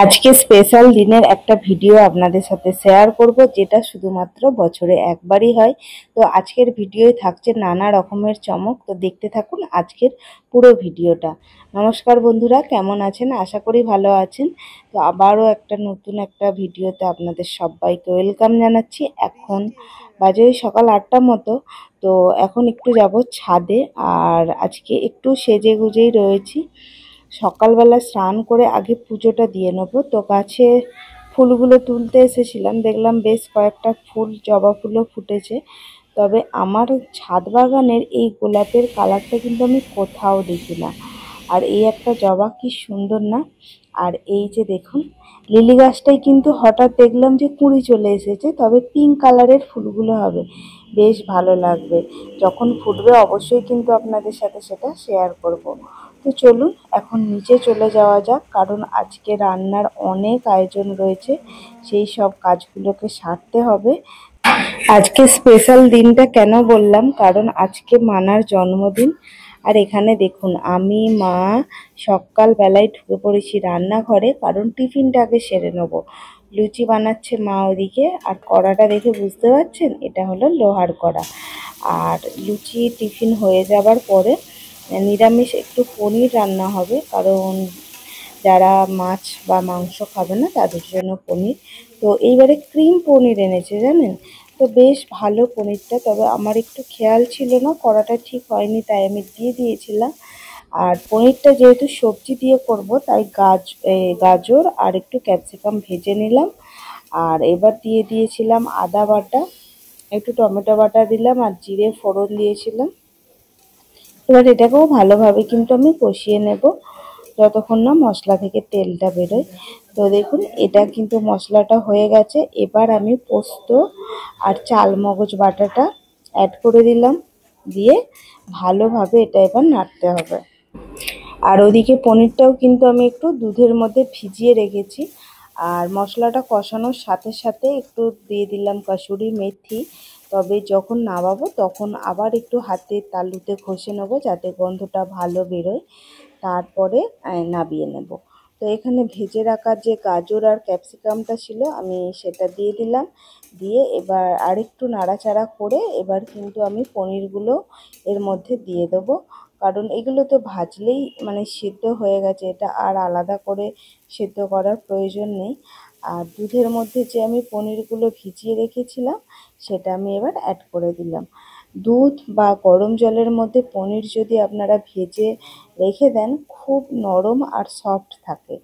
আজকে স্পেশাল দিনের একটা ভিডিও আপনাদের সাথে শেয়ার করব, যেটা শুধুমাত্র বছরে একবারই হয়। তো আজকের ভিডিওয় থাকছে নানা রকমের চমক। তো দেখতে থাকুন আজকের পুরো ভিডিওটা। নমস্কার বন্ধুরা, কেমন আছেন? আশা করি ভালো আছেন। তো আবারও একটা নতুন একটা ভিডিওতে আপনাদের সবাইকে ওয়েলকাম জানাচ্ছি। এখন বাজে সকাল 8টার মতো। তো এখন একটু যাব ছাদে, আর আজকে একটু সেজে গুজেই রয়েছি। সকালবেলা স্নান করে আগে পুজোটা দিয়ে নেবো। তো গাছে ফুলগুলো তুলতে এসেছিলাম, দেখলাম বেশ কয়েকটা ফুল, জবা ফুলও ফুটেছে। তবে আমার ছাদ বাগানের এই গোলাপের কালারটা কিন্তু আমি কোথাও দেখি না। আর এই একটা জবা কি সুন্দর না! আর এই যে দেখুন, লিলি গাছটাই কিন্তু হঠাৎ দেখলাম যে কুঁড়ি চলে এসেছে। তবে পিঙ্ক কালারের ফুলগুলো হবে, বেশ ভালো লাগবে। যখন ফুটবে অবশ্যই কিন্তু আপনাদের সাথে সেটা শেয়ার করব। তো চলুন এখন নিচে চলে যাওয়া যাক, কারণ আজকে রান্নার অনেক আয়োজন রয়েছে, সেই সব কাজগুলোকে সারতে হবে। আজকে স্পেশাল দিনটা কেন বললাম, কারণ আজকে মানার জন্মদিন। আর এখানে দেখুন, আমি মা সকালবেলায় ঢুকে পড়েছি রান্নাঘরে, কারণ টিফিনটা আগে সেরে নেবো। লুচি বানাচ্ছে মা ওদিকে, আর কড়াটা দেখে বুঝতে পারছেন এটা হলো লোহার কড়া। আর লুচি টিফিন হয়ে যাবার পরে নিরামিষ একটু পনির রান্না হবে, কারণ যারা মাছ বা মাংস খাবে না তাদের জন্য পনির। তো এইবারে ক্রিম পনির এনেছে জানেন, তো বেশ ভালো পনিরটা। তবে আমার একটু খেয়াল ছিল না, কড়াটা ঠিক হয়নি, তাই আমি দিয়ে দিয়েছিলাম। আর পনিরটা যেহেতু সবজি দিয়ে করব, তাই গাজর আর একটু ক্যাপসিকাম ভেজে নিলাম। আর এবার দিয়ে দিয়েছিলাম আদা বাটা, একটু টমেটো বাটা দিলাম, আর জিরে ফোড়ন দিয়েছিলাম। এবার এটাকেও ভালোভাবে কিন্তু আমি কষিয়ে নেব, যতক্ষণ না মশলা থেকে তেলটা বেরোয়। তো দেখুন, এটা কিন্তু মশলাটা হয়ে গেছে। এবার আমি পোস্ত আর চাল মগজ বাটাটা অ্যাড করে দিলাম, দিয়ে ভালোভাবে এটা এবার নাড়তে হবে। আর ওদিকে পনিরটাও কিন্তু আমি একটু দুধের মধ্যে ভিজিয়ে রেখেছি। আর মশলাটা কষানোর সাথে সাথে একটু দিয়ে দিলাম কসুরি মেথি। তবে যখন নামাবো তখন আবার একটু হাতের তালুতে ঘষে নেবো, যাতে গন্ধটা ভালো বেরোয়। তারপরে নামিয়ে নেব। তো এখানে ভেজে রাখা যে গাজর আর ক্যাপসিকামটা ছিল, আমি সেটা দিয়ে দিলাম। দিয়ে এবার আরেকটু নাড়াচাড়া করে এবার কিন্তু আমি পনিরগুলো এর মধ্যে দিয়ে দেবো, কারণ এগুলো তো ভাজলেই মানে সিদ্ধ হয়ে গেছে, এটা আর আলাদা করে সিদ্ধ করার প্রয়োজন নেই। আর দুধের মধ্যে যে আমি পনিরগুলো ভিজিয়ে রেখেছিলাম, সেটা আমি এবার অ্যাড করে দিলাম। দুধ বা গরম জলের মধ্যে পনির যদি আপনারা ভেজে রেখে দেন, খুব নরম আর সফট থাকে।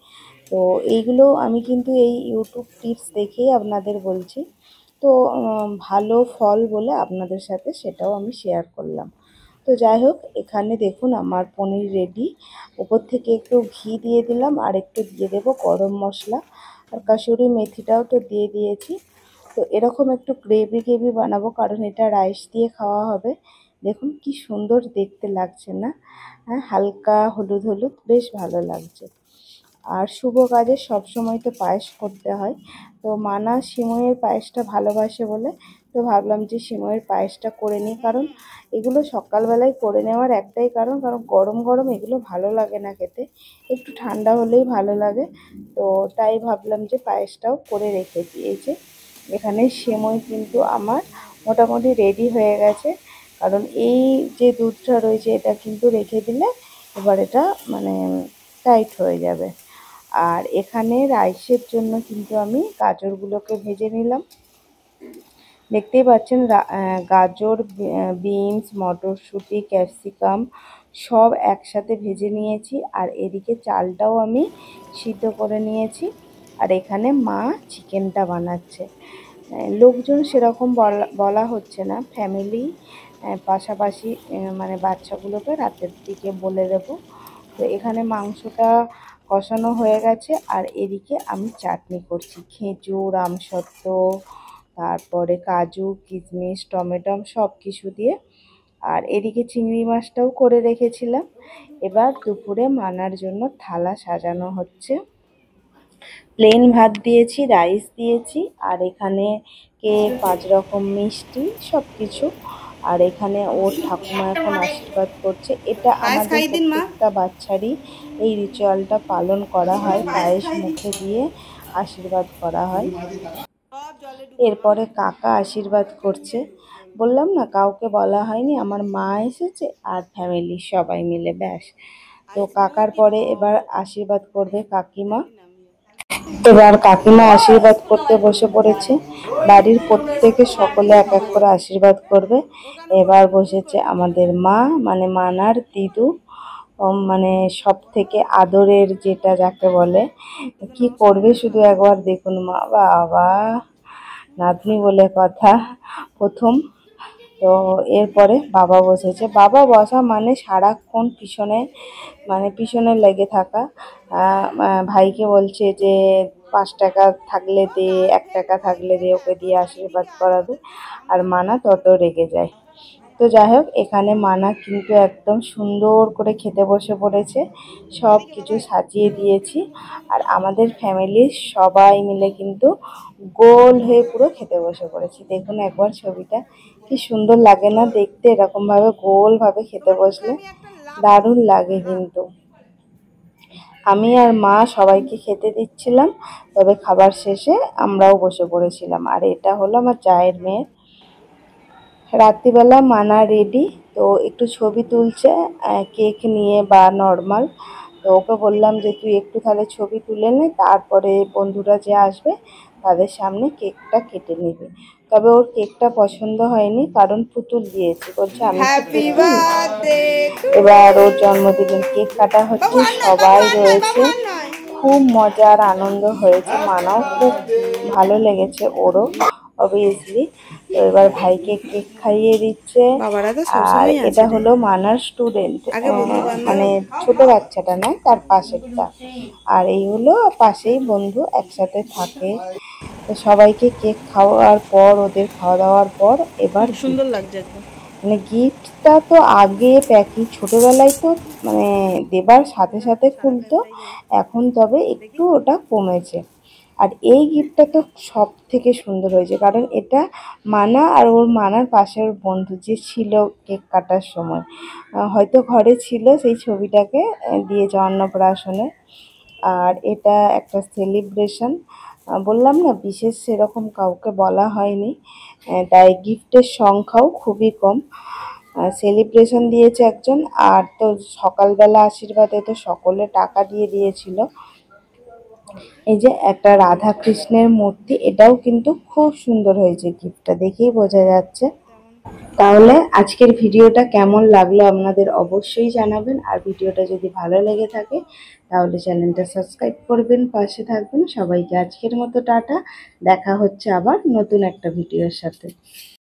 তো এইগুলো আমি কিন্তু এই ইউটিউব টিপস দেখেই আপনাদের বলছি। তো ভালো ফল বলে আপনাদের সাথে সেটাও আমি শেয়ার করলাম। তো যাই হোক, এখানে দেখুন আমার পনির রেডি। উপর থেকে একটু ঘি দিয়ে দিলাম, আর একটু দিয়ে দেবো গরম মশলা, আর কাসুরি মেথিটাও তো দিয়ে দিয়েছি। তো এরকম একটু গ্রেভি গ্রেভি বানাবো, কারণ এটা রাইস দিয়ে খাওয়া হবে। দেখুন কি সুন্দর দেখতে লাগছে না? হ্যাঁ, হালকা হলুদ হলুদ, বেশ ভালো লাগছে। আর শুভ কাজে সবসময় তো পায়েস করতে হয়। তো মানা সিমইয়ের পায়েসটা ভালোবাসে বলে, তো ভাবলাম যে সিমইয়ের পায়েসটা করে নিই। কারণ এগুলো সকালবেলায় করে নেওয়ার একটাই কারণ, কারণ গরম গরম এগুলো ভালো লাগে না খেতে, একটু ঠান্ডা হলেই ভালো লাগে। তো তাই ভাবলাম যে পায়েসটাও করে রেখে দিয়েছে। এখানে সিমই কিন্তু আমার মোটামুটি রেডি হয়ে গেছে, কারণ এই যে দুধটা রয়েছে এটা কিন্তু রেখে দিলে এবার এটা মানে টাইট হয়ে যাবে। আর এখানে রাইসের জন্য কিন্তু আমি গাজরগুলোকে ভেজে নিলাম। দেখতেই পাচ্ছেন গাজর, বিনস, মটরশুঁটি, ক্যাপসিকাম সব একসাথে ভেজে নিয়েছি। আর এদিকে চালটাও আমি সিদ্ধ করে নিয়েছি। আর এখানে মা চিকেনটা বানাচ্ছে। লোকজন সেরকম বলা হচ্ছে না, ফ্যামিলি পাশাপাশি, মানে বাচ্চাগুলোকে রাতের দিকে বলে দেবো। তো এখানে মাংসটা কষানো হয়ে গেছে, আর এদিকে আমি চাটনি করছি খেজুর, আমসত্ত্ব, তারপরে কাজু, কিশমিশ, টমেটো সব কিছু দিয়ে। আর এদিকে চিংড়ি মাছটাও করে রেখেছিলাম। এবার দুপুরে মানার জন্য থালা সাজানো হচ্ছে। প্লেন ভাত দিয়েছি, রাইস দিয়েছি, আর এখানে কেক, 5 রকম মিষ্টি, সব কিছু। আর এখানে ওর ঠাকুমা এখন আশীর্বাদ করছে। এটা আমাদের প্রত্যেকটা বাচ্চারই এই রিচুয়ালটা পালন করা হয়, পায়েস মুখে দিয়ে আশীর্বাদ করা হয়। এরপরে কাকা আশীর্বাদ করছে। বললাম না, কাউকে বলা হয়নি, আমার মা এসেছে আর ফ্যামিলি সবাই মিলে, ব্যাস। তো কাকার পরে এবার আশীর্বাদ করবে কাকিমা। এবার কাকিমা আশীর্বাদ করতে বসে পড়েছে। বাড়ির প্রত্যেকে সকলে এক এক করে আশীর্বাদ করবে। এবার বসেছে আমাদের মা, মানে মানার দিদু, মানে সব থেকে আদরের, যেটা যাকে বলে। কি করবে শুধু একবার দেখুন, মা বাবা, নাতনি বলে কথা প্রথম। তো এরপরে বাবা বসেছে। বাবা বসা মানে সারাক্ষণ পিছনে লেগে থাকা। ভাইকে বলছে যে 5 টাকা থাকলে দে, 1 টাকা থাকলে দে, ওকে দিয়ে আশীর্বাদ করাবে। আর মানা তত রেগে যায়। তো যাই হোক, এখানে মানা কিন্তু একদম সুন্দর করে খেতে বসে পড়েছে। সব কিছু সাজিয়ে দিয়েছি। আর আমাদের ফ্যামিলির সবাই মিলে কিন্তু গোল হয়ে পুরো খেতে বসে পড়েছি। দেখুন একবার ছবিটা, কি সুন্দর লাগে না দেখতে? এরকমভাবে গোলভাবে খেতে বসলে দারুণ লাগে কিন্তু। আমি আর মা সবাইকে খেতে দিচ্ছিলাম, তবে খাবার শেষে আমরাও বসে পড়েছিলাম। আর এটা হলো আমার জায়ের মেয়ে। রাত্রিবেলা মানা রেডি, তো একটু ছবি তুলছে কেক নিয়ে বা নর্মাল। তো ওকে বললাম যে তুই একটু তাহলে ছবি তুলে নে, তারপরে বন্ধুরা যে আসবে তাদের সামনে কেকটা কেটে নিবি। তবে ওর কেকটা পছন্দ হয়নি, কারণ পুতুল দিয়েছি, বলছে আমি তো পুতুল। এবার ওর জন্মদিনের কেক কাটা হচ্ছে, সবাই রয়েছে, খুব মজার আনন্দ হয়েছে। মানাও খুব ভালো লেগেছে ওরও, অবভিয়াসলি। তো এবার ভাইকে কেক খাইয়ে দিচ্ছে। আর এটা হলো মানার স্টুডেন্ট, মানে ছোট বাচ্চাটা নয়, তার পাশেরটা। আর এই হলো পাশেই বন্ধু, একসাথে থাকে। তো সবাইকে কেক খাওয়ার পর, ওদের খাওয়া দাওয়ার পর, এবার সুন্দর লাগছে মানে গিফটটা তো আগে প্যাকিং, ছোটোবেলায় তো মানে দেবার সাথে সাথে খুলতো, এখন তবে একটু ওটা কমেছে। আর এই গিফটটা তো সব থেকে সুন্দর হয়েছে, কারণ এটা মানা আর ওর মানার পাশের বন্ধু যে ছিল কেক কাটার সময়, হয়তো ঘরে ছিল, সেই ছবিটাকে দিয়েছে অন্নপ্রাশনে। আর এটা একটা সেলিব্রেশন, বললাম না বিশেষ সেরকম কাউকে বলা হয়নি, তাই গিফটের সংখ্যাও খুবই কম। সেলিব্রেশন দিয়েছে একজন। আর তো সকালবেলা আশীর্বাদে তো সকলে টাকা দিয়ে দিয়েছিল। এই যে একটা রাধা কৃষ্ণের মূর্তি, এটাও কিন্তু খুব সুন্দর হয়েছে, গিফটটা দেখেই বোঝা যাচ্ছে। তাহলে আজকের ভিডিওটা কেমন লাগলো আপনাদের অবশ্যই জানাবেন। আর ভিডিওটা যদি ভালো লেগে থাকে তাহলে চ্যানেলটা সাবস্ক্রাইব করবেন, পাশে থাকবেন। সবাইকে আজকের মতো টাটা, দেখা হচ্ছে আবার নতুন একটা ভিডিওর সাথে।